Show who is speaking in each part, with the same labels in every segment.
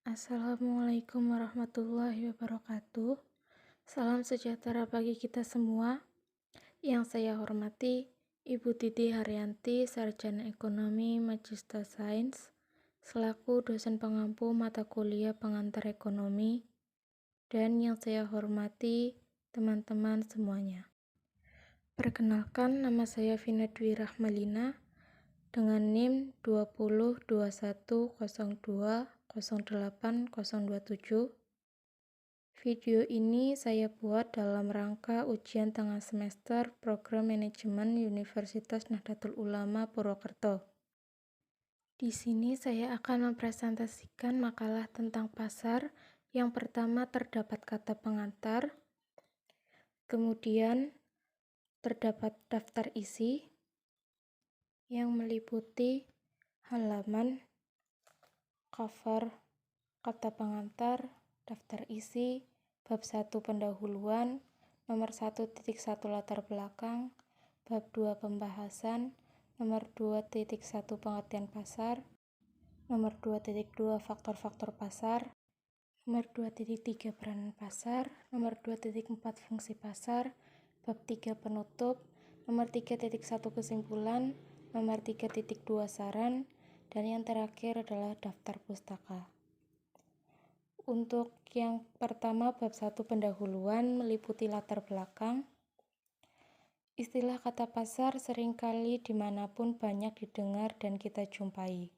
Speaker 1: Assalamualaikum warahmatullahi wabarakatuh. Salam sejahtera bagi kita semua. Yang saya hormati Ibu Titi Haryanti, Sarjana Ekonomi Magister Sains, selaku dosen pengampu mata kuliah pengantar ekonomi, dan yang saya hormati teman-teman semuanya. Perkenalkan, nama saya Vina Dwi Rahmalina dengan NIM 202102080027. Video ini saya buat dalam rangka ujian tengah semester Program Manajemen Universitas Nahdlatul Ulama Purwokerto. Di sini saya akan mempresentasikan makalah tentang pasar. Yang pertama terdapat kata pengantar, kemudian terdapat daftar isi yang meliputi halaman, cover, kata pengantar, daftar isi, bab 1 pendahuluan, nomor 1.1 latar belakang, bab 2 pembahasan, nomor 2.1 pengertian pasar, nomor 2.2 faktor-faktor pasar, nomor 2.3 peranan pasar, nomor 2.4 fungsi pasar, bab 3 penutup, nomor 3.1 kesimpulan, nomor 3.2 saran, dan yang terakhir adalah daftar pustaka. Untuk yang pertama, bab 1 pendahuluan meliputi latar belakang. Istilah kata pasar seringkali dimanapun banyak didengar dan kita jumpai.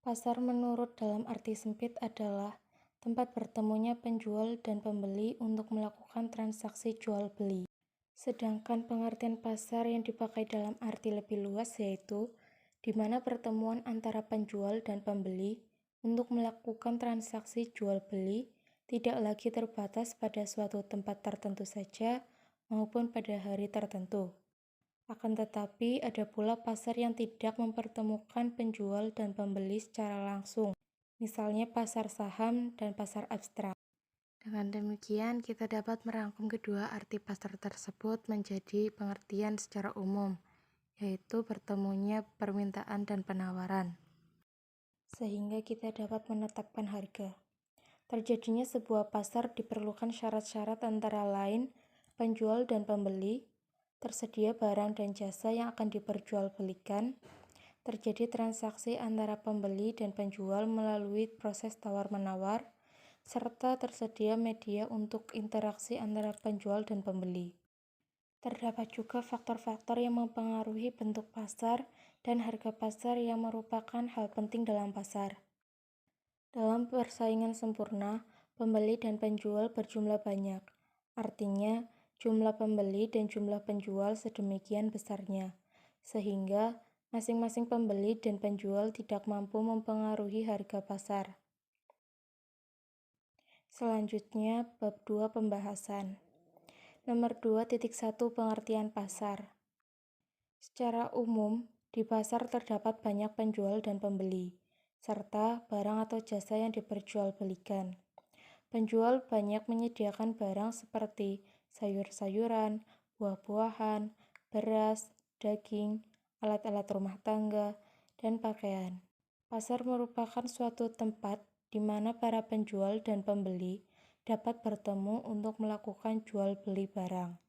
Speaker 1: Pasar menurut dalam arti sempit adalah tempat bertemunya penjual dan pembeli untuk melakukan transaksi jual-beli. Sedangkan pengertian pasar yang dipakai dalam arti lebih luas yaitu di mana pertemuan antara penjual dan pembeli untuk melakukan transaksi jual-beli tidak lagi terbatas pada suatu tempat tertentu saja maupun pada hari tertentu. Akan tetapi ada pula pasar yang tidak mempertemukan penjual dan pembeli secara langsung, misalnya pasar saham dan pasar abstrak. Dengan demikian, kita dapat merangkum kedua arti pasar tersebut menjadi pengertian secara umum, yaitu bertemunya permintaan dan penawaran, sehingga kita dapat menetapkan harga. Terjadinya sebuah pasar diperlukan syarat-syarat antara lain penjual dan pembeli, tersedia barang dan jasa yang akan diperjualbelikan, terjadi transaksi antara pembeli dan penjual melalui proses tawar-menawar, serta tersedia media untuk interaksi antara penjual dan pembeli. Terdapat juga faktor-faktor yang mempengaruhi bentuk pasar dan harga pasar yang merupakan hal penting dalam pasar. Dalam persaingan sempurna, pembeli dan penjual berjumlah banyak. Artinya, jumlah pembeli dan jumlah penjual sedemikian besarnya, sehingga masing-masing pembeli dan penjual tidak mampu mempengaruhi harga pasar. Selanjutnya, bab 2 pembahasan. Nomor 2.1 pengertian pasar. Secara umum, di pasar terdapat banyak penjual dan pembeli, serta barang atau jasa yang diperjualbelikan. Penjual banyak menyediakan barang seperti sayur-sayuran, buah-buahan, beras, daging, alat-alat rumah tangga, dan pakaian. Pasar merupakan suatu tempat di mana para penjual dan pembeli dapat bertemu untuk melakukan jual beli barang.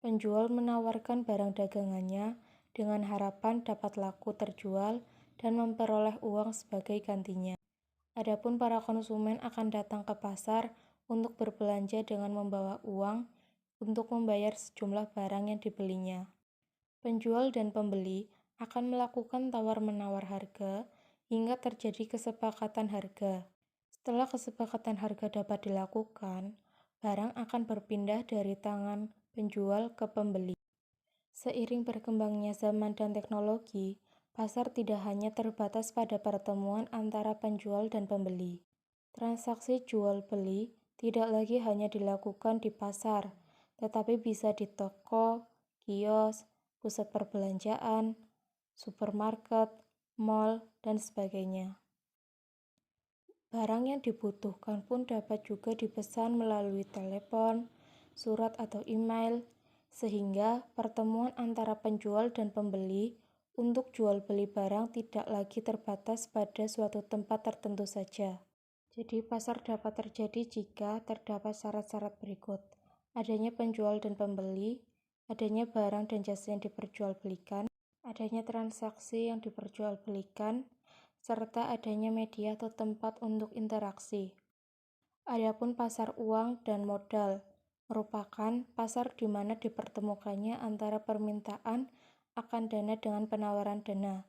Speaker 1: Penjual menawarkan barang dagangannya dengan harapan dapat laku terjual dan memperoleh uang sebagai gantinya. Adapun para konsumen akan datang ke pasar untuk berbelanja dengan membawa uang untuk membayar sejumlah barang yang dibelinya. Penjual dan pembeli akan melakukan tawar-menawar harga hingga terjadi kesepakatan harga. Setelah kesepakatan harga dapat dilakukan, barang akan berpindah dari tangan penjual ke pembeli. Seiring berkembangnya zaman dan teknologi, pasar tidak hanya terbatas pada pertemuan antara penjual dan pembeli. Transaksi jual-beli tidak lagi hanya dilakukan di pasar, tetapi bisa di toko, kios, pusat perbelanjaan, supermarket, mal, dan sebagainya. Barang yang dibutuhkan pun dapat juga dipesan melalui telepon, surat atau email, sehingga pertemuan antara penjual dan pembeli untuk jual beli barang tidak lagi terbatas pada suatu tempat tertentu saja. Jadi, pasar dapat terjadi jika terdapat syarat-syarat berikut: adanya penjual dan pembeli, adanya barang dan jasa yang diperjualbelikan, adanya transaksi yang diperjualbelikan, serta adanya media atau tempat untuk interaksi. Adapun pasar uang dan modal merupakan pasar di mana dipertemukannya antara permintaan akan dana dengan penawaran dana.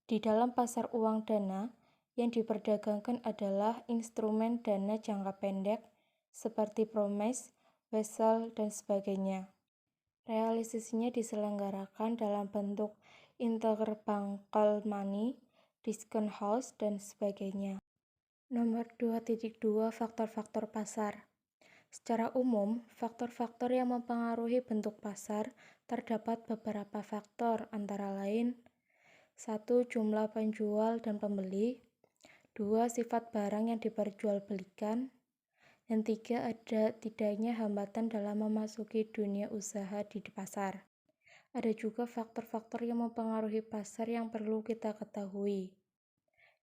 Speaker 1: Di dalam pasar uang dana, yang diperdagangkan adalah instrumen dana jangka pendek seperti promise, wesel, dan sebagainya. Realisasinya diselenggarakan dalam bentuk interbankal money, discount house, dan sebagainya. Nomor 2.2 Faktor-faktor pasar. Secara umum, faktor-faktor yang mempengaruhi bentuk pasar terdapat beberapa faktor, antara lain: 1. Jumlah penjual dan pembeli. 2. Sifat barang yang diperjualbelikan. Dan 3. Ada tidaknya hambatan dalam memasuki dunia usaha di pasar. Ada juga faktor-faktor yang mempengaruhi pasar yang perlu kita ketahui.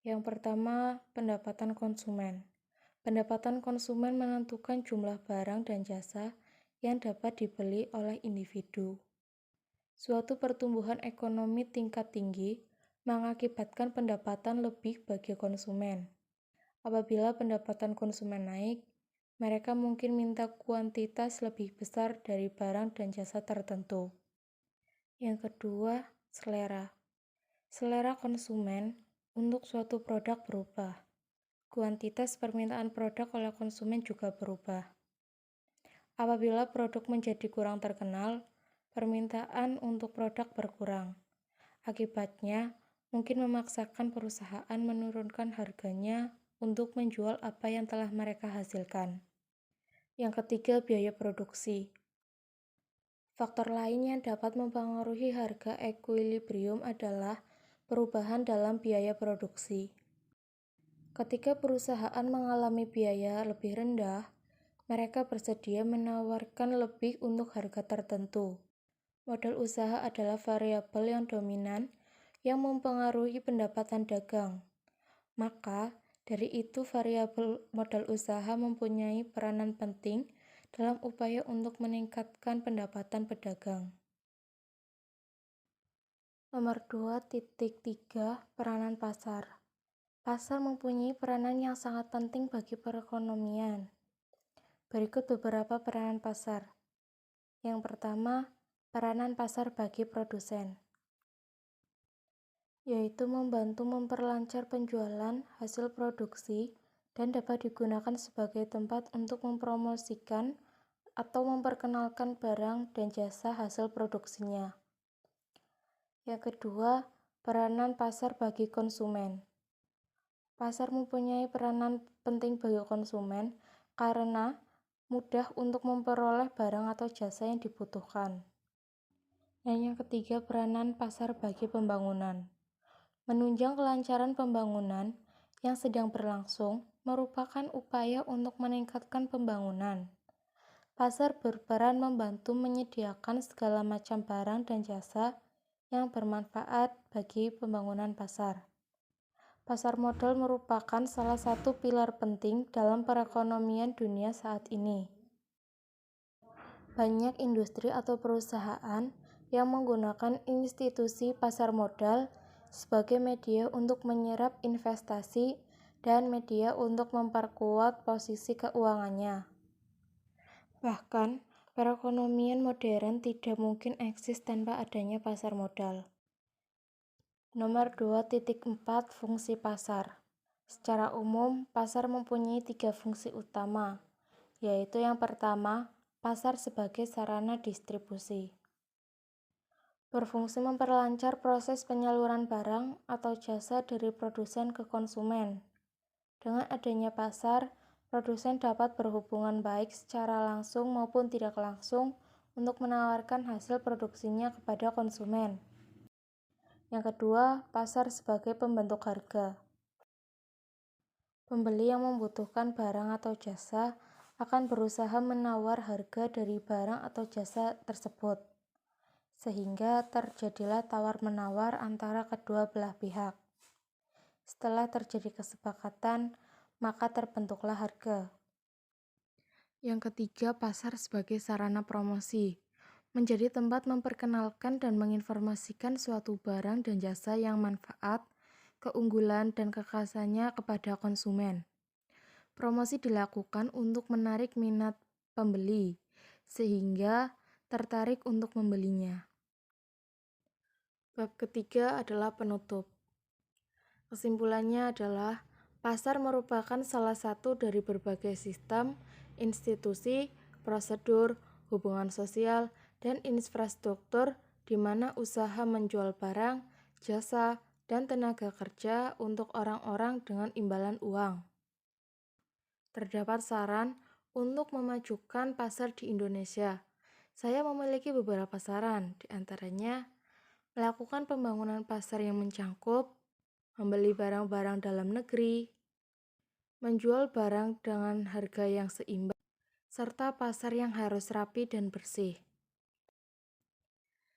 Speaker 1: Yang pertama, pendapatan konsumen. Pendapatan konsumen menentukan jumlah barang dan jasa yang dapat dibeli oleh individu. Suatu pertumbuhan ekonomi tingkat tinggi mengakibatkan pendapatan lebih bagi konsumen. Apabila pendapatan konsumen naik, mereka mungkin minta kuantitas lebih besar dari barang dan jasa tertentu. Yang kedua, selera. Selera konsumen untuk suatu produk berubah. Kuantitas permintaan produk oleh konsumen juga berubah. Apabila produk menjadi kurang terkenal, permintaan untuk produk berkurang. Akibatnya, mungkin memaksakan perusahaan menurunkan harganya untuk menjual apa yang telah mereka hasilkan. Yang ketiga, biaya produksi. Faktor lain yang dapat mempengaruhi harga ekuilibrium adalah perubahan dalam biaya produksi. Ketika perusahaan mengalami biaya lebih rendah, mereka bersedia menawarkan lebih untuk harga tertentu. Modal usaha adalah variabel yang dominan yang mempengaruhi pendapatan dagang. Maka, dari itu variabel modal usaha mempunyai peranan penting dalam upaya untuk meningkatkan pendapatan pedagang. Nomor 2.3 Peranan pasar. Pasar mempunyai peranan yang sangat penting bagi perekonomian. Berikut beberapa peranan pasar. Yang pertama, peranan pasar bagi produsen, yaitu membantu memperlancar penjualan hasil produksi dan dapat digunakan sebagai tempat untuk mempromosikan atau memperkenalkan barang dan jasa hasil produksinya. Yang kedua, peranan pasar bagi konsumen. Pasar mempunyai peranan penting bagi konsumen karena mudah untuk memperoleh barang atau jasa yang dibutuhkan. Dan yang ketiga, peranan pasar bagi pembangunan. Menunjang kelancaran pembangunan yang sedang berlangsung merupakan upaya untuk meningkatkan pembangunan. Pasar berperan membantu menyediakan segala macam barang dan jasa yang bermanfaat bagi pembangunan pasar. Pasar modal merupakan salah satu pilar penting dalam perekonomian dunia saat ini. Banyak industri atau perusahaan yang menggunakan institusi pasar modal sebagai media untuk menyerap investasi dan media untuk memperkuat posisi keuangannya. Bahkan, perekonomian modern tidak mungkin eksis tanpa adanya pasar modal. Nomor 2.4 Fungsi pasar. Secara umum, pasar mempunyai 3 fungsi utama, yaitu yang pertama, pasar sebagai sarana distribusi. Berfungsi memperlancar proses penyaluran barang atau jasa dari produsen ke konsumen. Dengan adanya pasar, produsen dapat berhubungan baik secara langsung maupun tidak langsung untuk menawarkan hasil produksinya kepada konsumen. Yang kedua, pasar sebagai pembentuk harga. Pembeli yang membutuhkan barang atau jasa akan berusaha menawar harga dari barang atau jasa tersebut, sehingga terjadilah tawar-menawar antara kedua belah pihak. Setelah terjadi kesepakatan, maka terbentuklah harga. Yang ketiga, pasar sebagai sarana promosi. Menjadi tempat memperkenalkan dan menginformasikan suatu barang dan jasa yang manfaat, keunggulan, dan kekhasannya kepada konsumen. Promosi dilakukan untuk menarik minat pembeli, sehingga tertarik untuk membelinya. Bab ketiga adalah penutup. Kesimpulannya adalah, pasar merupakan salah satu dari berbagai sistem, institusi, prosedur, hubungan sosial, dan infrastruktur di mana usaha menjual barang, jasa, dan tenaga kerja untuk orang-orang dengan imbalan uang. Terdapat saran untuk memajukan pasar di Indonesia. Saya memiliki beberapa saran, di antaranya melakukan pembangunan pasar yang mencangkup, membeli barang-barang dalam negeri, menjual barang dengan harga yang seimbang, serta pasar yang harus rapi dan bersih.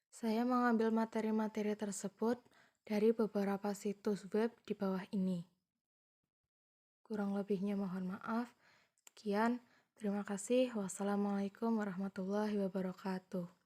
Speaker 1: Saya mengambil materi-materi tersebut dari beberapa situs web di bawah ini. Kurang lebihnya mohon maaf. Sekian, terima kasih. Wassalamualaikum warahmatullahi wabarakatuh.